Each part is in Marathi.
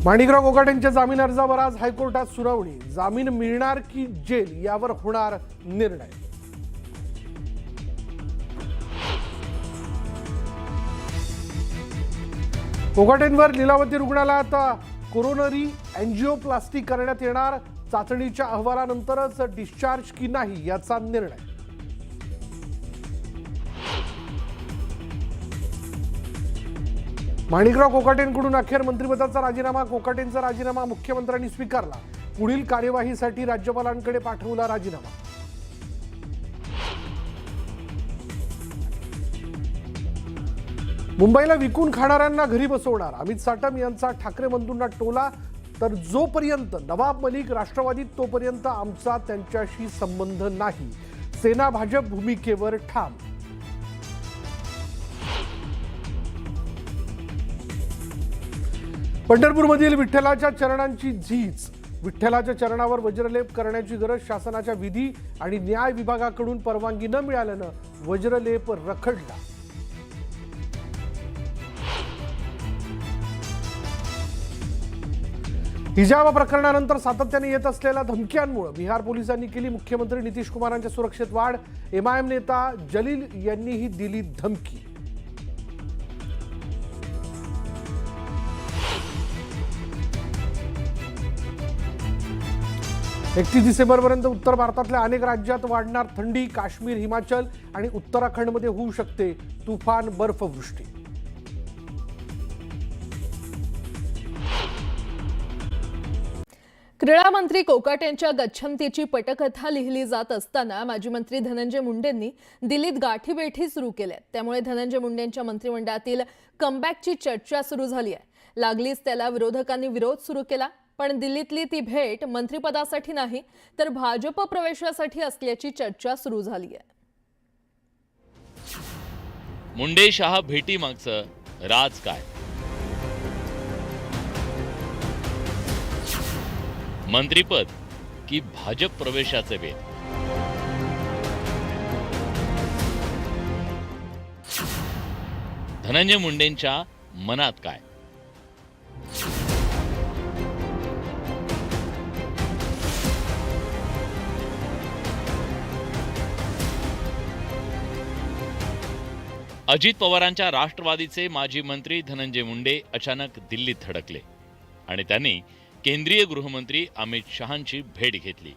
माणिकराव कोकाटेंच्या जामीन अर्जावर आज हायकोर्टात सुनावणी। जामीन मिळणार की जेल यावर होणार निर्णय। कोकाटेंवर लीलावती रुग्णालयात कोरोनरी अँजिओप्लास्टी करण्यात येणार। चाचणीच्या अहवालानंतरच डिस्चार्ज की नाही याचा निर्णय। माणिकराव कोकाटेंकडून अखेर मंत्रिपदाचा राजीनामा। कोकाटेंचा राजीनामा मुख्यमंत्र्यांनी स्वीकारला। पुढील कार्यवाहीसाठी राज्यपालांकडे पाठवला राजीनामा। मुंबईला विकून खाणाऱ्यांना घरी बसवणार। अमित साटम यांचा ठाकरे बंधूंना टोला। तर जोपर्यंत नवाब मलिक राष्ट्रवादीत तोपर्यंत आमचा त्यांच्याशी संबंध नाही। सेना भाजप भूमिकेवर ठाम। पंढरपूरमधील विठ्ठलाच्या चरणांची झीज। विठ्ठलाच्या चरणावर वज्रलेप करण्याची गरज। शासनाच्या विधी आणि न्याय विभागाकडून परवानगी न मिळाल्यानं वज्रलेप रखडला। हिजाब प्रकरणानंतर सातत्याने येत असलेल्या धमक्यांमुळे बिहार पोलिसांनी केली मुख्यमंत्री नितीश कुमारांच्या सुरक्षेत वाढ। एमआयएम नेता जलील यांनीही दिली धमकी। 31 डिसेंबरपर्यंत उत्तर भारतातल्या अनेक राज्यात वाढणार थंडी। काश्मीर, हिमाचल आणि उत्तराखंडमध्ये होऊ शकते तुफान बर्फवृष्टी। क्रीडा मंत्री कोकाटेंच्या गच्छंतीची पटकथा लिहिली जात असताना माजी मंत्री धनंजय मुंडेंनी दिल्लीत गाठीभेटी सुरू केल्या। त्यामुळे धनंजय मुंडेंच्या मंत्रिमंडळातील कमबॅकची चर्चा सुरू झाली आहे। लागलीच त्याला विरोधकांनी विरोध सुरू केला, पण दिल्लीतली ती भेट मंत्रिपदासाठी नाही तर भाजप प्रवेशासाठी असल्याची चर्चा सुरू झाली आहे। मुंडे शहा भेटी मागचं राज काय? मंत्रिपद की भाजप प्रवेशाचे वेध? धनंजय मुंडेंच्या मनात काय? अजित पवारांच्या राष्ट्रवादीचे माजी मंत्री धनंजय मुंडे अचानक दिल्लीत धडकले आणि त्यांनी केंद्रीय गृहमंत्री अमित शहांची भेट घेतली।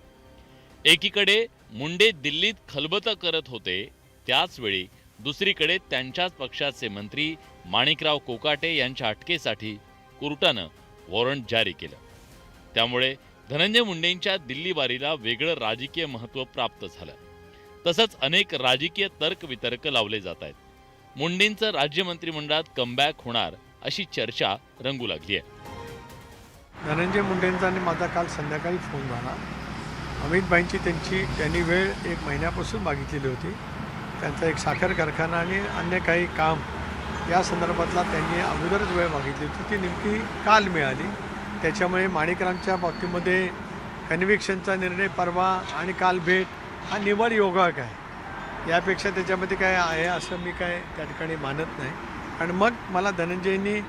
एकीकडे मुंडे दिल्लीत खलबतं करत होते, त्याच वेळी दुसरीकडे त्यांच्याच पक्षाचे मंत्री माणिकराव कोकाटे यांच्या अटकेसाठी कोर्टानं वॉरंट जारी केलं। त्यामुळे धनंजय मुंडेंच्या दिल्ली वारीला वेगळं राजकीय महत्त्व प्राप्त झालं। तसंच अनेक राजकीय तर्कवितर्क लावले जात आहेत। मुंडेंचं राज्य मंत्रिमंडळात कमबॅक होणार अशी चर्चा रंगू लागली आहे। धनंजय मुंडेंचा आणि माझा काल संध्याकाळी फोन झाला। अमितभाईंची त्यांनी वेळ 1 महिन्यापासून मागितलेली होती। त्यांचा एक साखर कारखाना आणि अन्य काही काम या संदर्भातला त्यांनी अगोदरच वेळ मागितली होती, ती नेमकी काल मिळाली। त्याच्यामुळे माणिकरांच्या बाबतीमध्ये कन्व्हिक्शनचा निर्णय परवा आणि काल भेट हा निवड योगायोग आहे। यापेक्षा त्याच्यामध्ये काय आहे असं मी काय त्या ठिकाणी मानत नाही। आणि मग मला धनंजयनी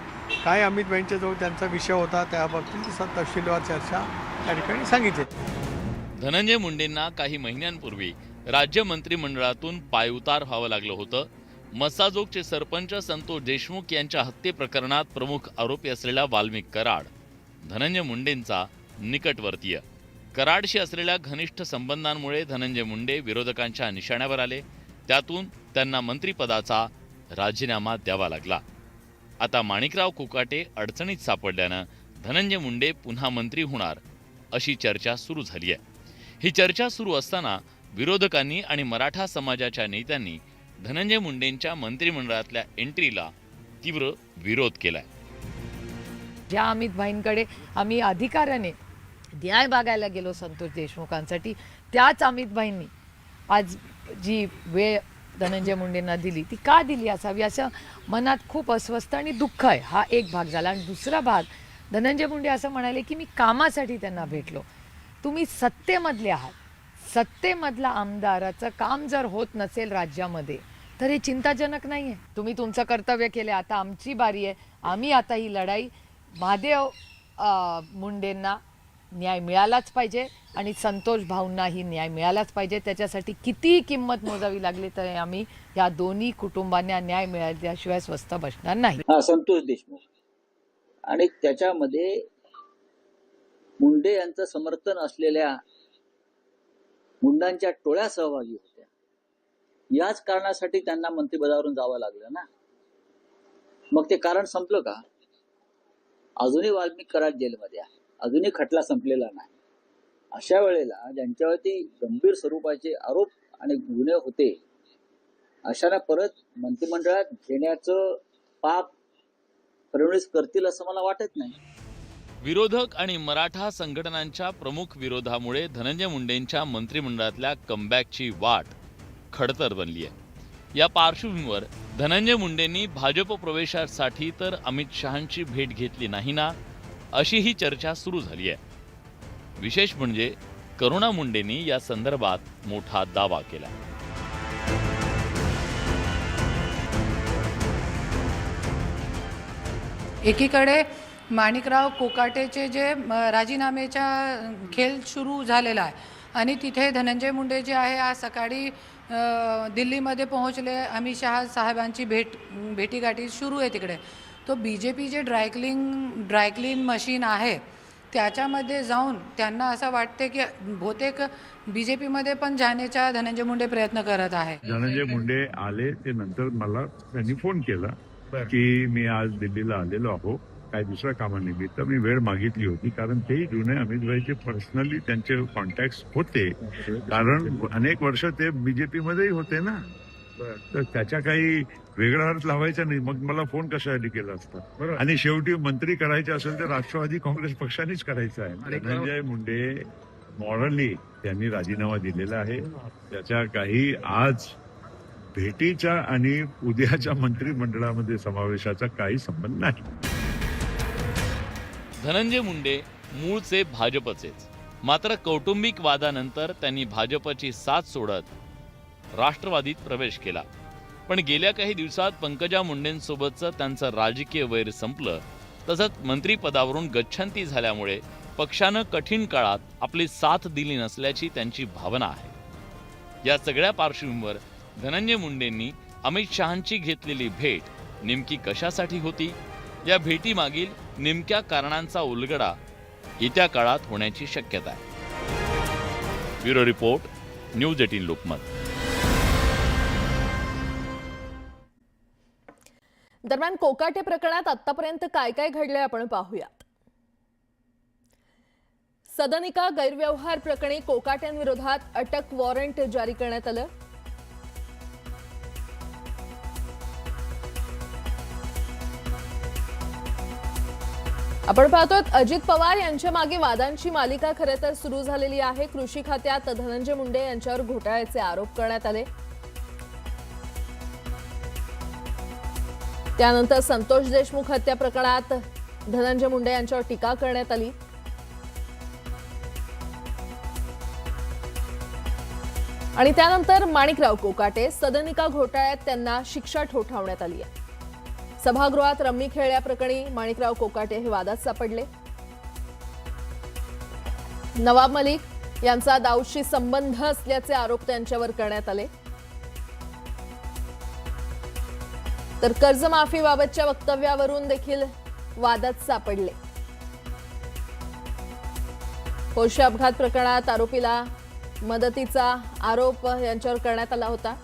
काय अमितभाईंच्या जवळ त्यांचा विषय होता त्याबाबतीत तपशीलवार चर्चा त्या ठिकाणी सांगितली। धनंजय मुंडेंना काही महिन्यांपूर्वी राज्य मंत्रिमंडळातून पायउतार व्हावं लागलं होतं। मस्साजोगचे सरपंच संतोष देशमुख यांच्या हत्ये प्रकरणात प्रमुख आरोपी असलेला वाल्मिक कराड धनंजय मुंडेंचा निकटवर्तीय। कराडशी असलेल्या घनिष्ठ संबंधांमुळे धनंजय मुंडे विरोधकांच्या निशाण्यावर आले। त्यातून त्यांना मंत्रिपदाचा राजीनामा द्यावा लागला। आता माणिकराव कोकाटे अडचणीत सापडल्यानं धनंजय मुंडे पुन्हा मंत्री होणार अशी चर्चा सुरू झाली आहे। ही चर्चा सुरू असताना विरोधकांनी आणि मराठा समाजाच्या नेत्यांनी धनंजय मुंडेंच्या मंत्रिमंडळातल्या एंट्रीला तीव्र विरोध केलाय। ज्या अमितभाईंकडे आम्ही अधिकाराने न्याय मागायला गेलो संतोष देशमुखांसाठी, त्याच अमितभाईंनी आज जी वेळ धनंजय मुंडेंना दिली ती का दिली असावी असं मनात खूप अस्वस्थ आणि दुःख आहे। हा एक भाग झाला। आणि दुसरा भाग, धनंजय मुंडे असं म्हणाले की मी कामासाठी त्यांना भेटलो। तुम्ही सत्तेमधले आहात, सत्तेमधला आमदाराचं काम जर होत नसेल राज्यामध्ये तर हे चिंताजनक नाही आहे। तुम्ही तुमचं कर्तव्य केले, आता आमची बारी आहे। आम्ही आता ही लढाई महादेव मुंडेंना न्याय मिळालाच पाहिजे आणि संतोष भाऊंनाही न्याय मिळालाच पाहिजे. त्याच्यासाठी कितीही किंमत मोजावी लागली तरी आम्ही या दोन्ही कुटुंबांना न्याय मिळाल्याशिवाय स्वस्थ बसणार नाही. हा संतोष देशमुख आणि त्याच्यामध्ये मुंडे यांचं समर्थन असलेल्या मुंडांच्या टोळ्या सहभागी होत्या. याच कारणासाठी त्यांना मंत्रिपदावरून जावं लागलं ना. मग ते कारण संपलं का? अजूनही वाल्मिक कराड जेलमध्ये आहे, अजूनही खटला संपलेला नाही. अशा वेळेला ज्यांच्यावरती गंभीर स्वरूपाचे आरोप आणि गुन्हे होते अशांना परत मंत्रिमंडळात घेण्याचं पाप फडणवीस करतील असं मला वाटत नाही. विरोधक आणि मराठा संघटनांच्या प्रमुख विरोधामुळे धनंजय मुंडेंच्या मंत्रिमंडळातल्या कमबॅकची वाट खडतर बनली आहे. या पार्श्वभूमीवर धनंजय मुंडेंनी भाजप प्रवेशासाठी तर अमित शहांची भेट घेतली नाही ना, अशी ही चर्चा सुरू झाली आहे. विशेष म्हणजे करुणा मुंडेंनी या संदर्भात मोठा दावा केला. एकीकडे माणिकराव कोकाटेचे जे राजीनाम्याचा खेळ सुरू झालेला आहे आणि तिथे धनंजय मुंडे जे आहे आज सकाळी दिल्लीमध्ये पोहोचले. अमित शहा साहेबांची भेटीगाठी सुरू आहे तिकडे. तो BJP जे ड्रायक्लीन मशीन आहे त्याच्यामध्ये जाऊन त्यांना असं वाटते की बहुतेक BJPमध्ये पण जाण्याचा धनंजय मुंडे प्रयत्न करत आहे. धनंजय मुंडे आले ते नंतर मला त्यांनी फोन केला की मी आज दिल्लीला आलेलो आहो, काही दुसऱ्या कामानिमित्त. मी वेळ मागितली होती कारण तेही जुने अमितभाईचे पर्सनली त्यांचे कॉन्टॅक्ट होते, कारण अनेक वर्ष ते BJP मध्येही होते ना. तर त्याच्या काही वेगळा अर्थ लावायचा नाही. मग मला फोन कशासाठी केला असता? आणि शेवटी मंत्री करायचे असेल तर राष्ट्रवादी काँग्रेस पक्षानेच करायचं आहे. धनंजय मुंडे मॉरली त्यांनी राजीनामा दिलेला आहे. त्याच्या काही आज भेटीच्या आणि उद्याच्या मंत्रिमंडळामध्ये समावेशाचा काही संबंध नाही. धनंजय मुंडे मूळचे भाजपचेच, मात्र कौटुंबिक वादानंतर त्यांनी भाजपची साथ सोडत राष्ट्रवादीत प्रवेश केला. पण गेल्या काही दिवसात पंकजा मुंडेंसोबतचं त्यांचं राजकीय वैर संपलं. तसंच मंत्रिपदावरून गच्छंती झाल्यामुळे पक्षानं कठीण काळात आपली साथ दिली नसल्याची त्यांची भावना आहे. या सगळ्या पार्श्वभूमीवर धनंजय मुंडेंनी अमित शहांची घेतलेली भेट नेमकी कशासाठी होती, या भेटीमागील नेमक्या कारणांचा उलगडा येत्या काळात होण्याची शक्यता आहे. Bureau report, news 18 Lokmat. दरम्यान कोकाटे प्रकरणात आतापर्यंत काय काय घडलंय आपण पाहूयात. सदनिका गैरव्यवहार प्रकरणी कोकाट्यांविरोधात अटक वॉरंट जारी करण्यात आलं. आपण पाहतोय अजित पवार यांच्या मागे वादांची मालिका खरं तर सुरू झालेली आहे. कृषी खात्यात धनंजय मुंडे यांच्यावर घोटाळ्याचे आरोप करण्यात आले. त्यानंतर संतोष देशमुख हत्या प्रकरणात धनंजय मुंडे यांच्यावर टीका करण्यात आली. आणि त्यानंतर माणिकराव कोकाटे सदनिका घोटाळ्यात त्यांना शिक्षा ठोठावण्यात आली आहे. सभागृहात रम्मी खेळल्याप्रकरणी माणिकराव कोकाटे हे वादात सापडले. नवाब मलिक यांचा दाऊदशी संबंध असल्याचे आरोप त्यांच्यावर करण्यात आले. तर कर्जमाफीबाबतच्या वक्तव्यावरून देखील वादात सापडले. पोर्शे अपघात प्रकरणात आरोपीला मदतीचा आरोप यांच्यावर करण्यात आला होता.